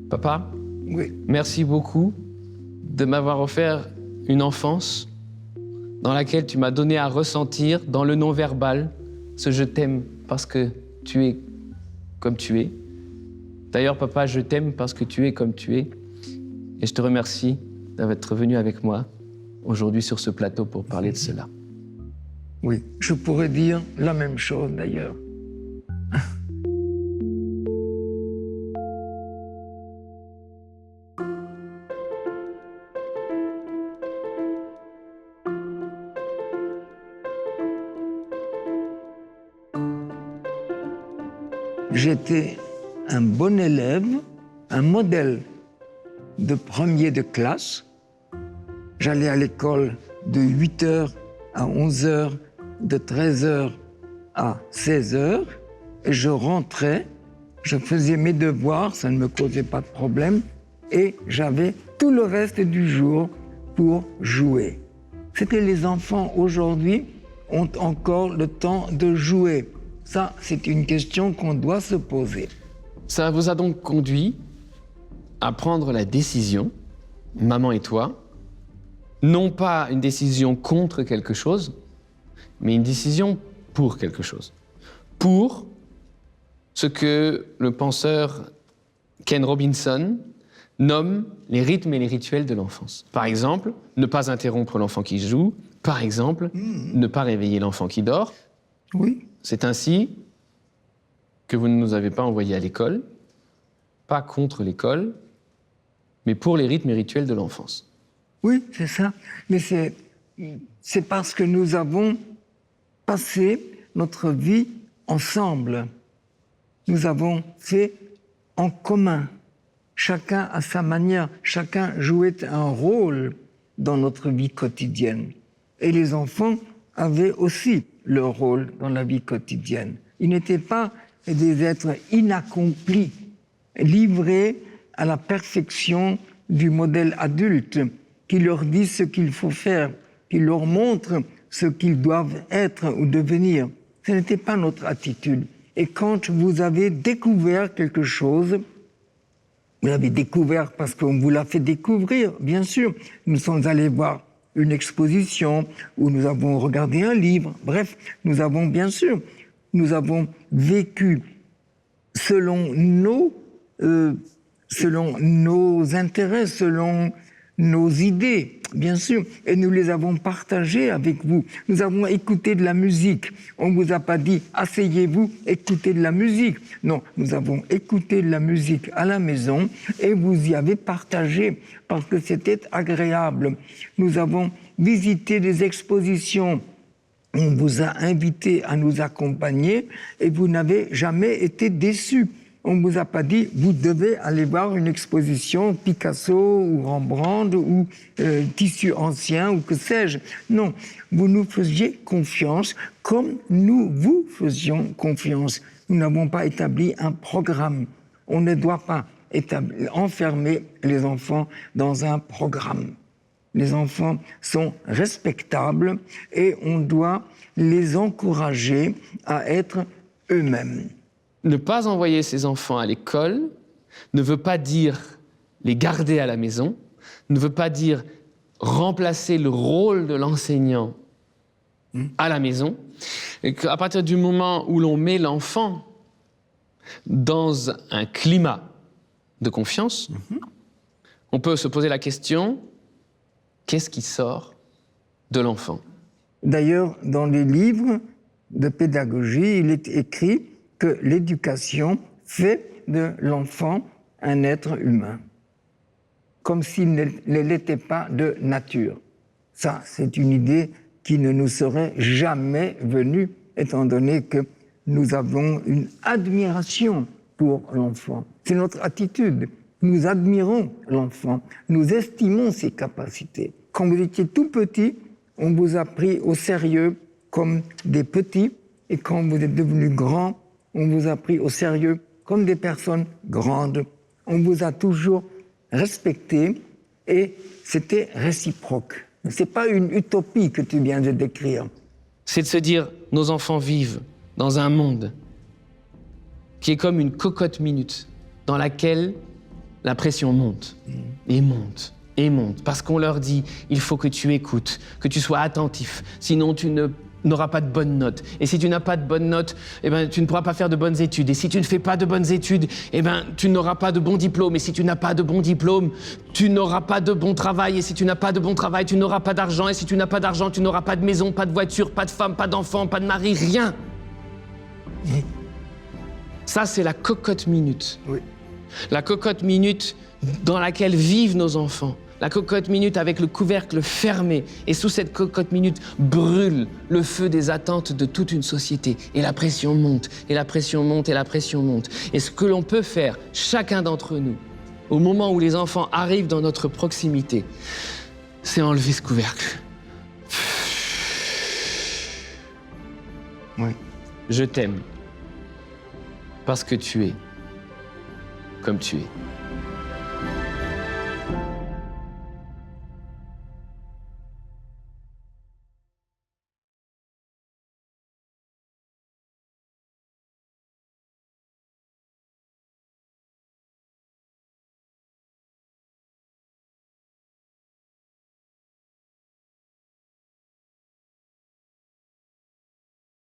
Papa, Oui. merci beaucoup de m'avoir offert une enfance dans laquelle tu m'as donné à ressentir, dans le non-verbal, ce « je t'aime » parce que tu es comme tu es. D'ailleurs, papa, je t'aime parce que tu es comme tu es. Et je te remercie d'être venu avec moi aujourd'hui sur ce plateau pour parler de cela. Oui, je pourrais dire la même chose d'ailleurs. J'étais un bon élève, un modèle de premier de classe. J'allais à l'école de 8h à 11h, de 13h à 16h, et je rentrais, je faisais mes devoirs, ça ne me causait pas de problème, et j'avais tout le reste du jour pour jouer. C'était les enfants aujourd'hui ont encore le temps de jouer. Ça, c'est une question qu'on doit se poser. Ça vous a donc conduit à prendre la décision, maman et toi, non pas une décision contre quelque chose, mais une décision pour quelque chose. Pour ce que le penseur Ken Robinson nomme les rythmes et les rituels de l'enfance. Par exemple, ne pas interrompre l'enfant qui joue. Par exemple, ne pas réveiller l'enfant qui dort. Oui. C'est ainsi que vous ne nous avez pas envoyés à l'école, pas contre l'école, mais pour les rythmes et rituels de l'enfance. Oui, c'est ça. Mais c'est parce que nous avons passé notre vie ensemble. Nous avons fait en commun. Chacun à sa manière. Chacun jouait un rôle dans notre vie quotidienne. Et les enfants avaient aussi leur rôle dans la vie quotidienne. Ils n'étaient pas des êtres inaccomplis, livrés à la perfection du modèle adulte, qui leur dit ce qu'il faut faire, qui leur montre ce qu'ils doivent être ou devenir. Ce n'était pas notre attitude. Et quand vous avez découvert quelque chose, vous l'avez découvert parce qu'on vous l'a fait découvrir, bien sûr. Nous sommes allés voir une exposition où nous avons regardé un livre. Bref, nous avons bien sûr, nous avons vécu selon nos intérêts, selon nos idées, bien sûr, et nous les avons partagées avec vous. Nous avons écouté de la musique. On ne vous a pas dit « asseyez-vous, écoutez de la musique ». Non, nous avons écouté de la musique à la maison et vous y avez partagé parce que c'était agréable. Nous avons visité des expositions. On vous a invité à nous accompagner et vous n'avez jamais été déçus. On ne vous a pas dit, vous devez aller voir une exposition Picasso ou Rembrandt ou tissu ancien ou que sais-je. Non, vous nous faisiez confiance comme nous vous faisions confiance. Nous n'avons pas établi un programme. On ne doit pas enfermer les enfants dans un programme. Les enfants sont respectables et on doit les encourager à être eux-mêmes. Ne pas envoyer ses enfants à l'école ne veut pas dire les garder à la maison, ne veut pas dire remplacer le rôle de l'enseignant à la maison. Et qu'à partir du moment où l'on met l'enfant dans un climat de confiance, on peut se poser la question, qu'est-ce qui sort de l'enfant ? D'ailleurs, dans les livres de pédagogie, il est écrit que l'éducation fait de l'enfant un être humain, comme s'il ne l'était pas de nature. Ça, c'est une idée qui ne nous serait jamais venue, étant donné que nous avons une admiration pour l'enfant. C'est notre attitude. Nous admirons l'enfant, nous estimons ses capacités. Quand vous étiez tout petit, on vous a pris au sérieux comme des petits, et quand vous êtes devenu grand, on vous a pris au sérieux comme des personnes grandes. On vous a toujours respecté et c'était réciproque. Ce n'est pas une utopie que tu viens de décrire. C'est de se dire, nos enfants vivent dans un monde qui est comme une cocotte minute dans laquelle la pression monte, et monte, et monte, parce qu'on leur dit, il faut que tu écoutes, que tu sois attentif, sinon tu n'auras pas de bonnes notes. Et si tu n'as pas de bonnes notes, eh ben, tu ne pourras pas faire de bonnes études. Et si tu ne fais pas de bonnes études, eh ben, tu n'auras pas de bons diplômes. Et si tu n'as pas de bons diplômes, tu n'auras pas de bon travail. Et si tu n'as pas de bon travail, tu n'auras pas d'argent. Et si tu n'as pas d'argent, tu n'auras pas de maison, pas de voiture, pas de femme, pas d'enfant, pas de mari, rien. Ça, c'est la cocotte minute. Oui. La cocotte minute dans laquelle vivent nos enfants. La cocotte minute avec le couvercle fermé. Et sous cette cocotte minute brûle le feu des attentes de toute une société. Et la pression monte, et la pression monte, et la pression monte. Et ce que l'on peut faire, chacun d'entre nous, au moment où les enfants arrivent dans notre proximité, c'est enlever ce couvercle. Oui. Je t'aime. Parce que tu es comme tu es.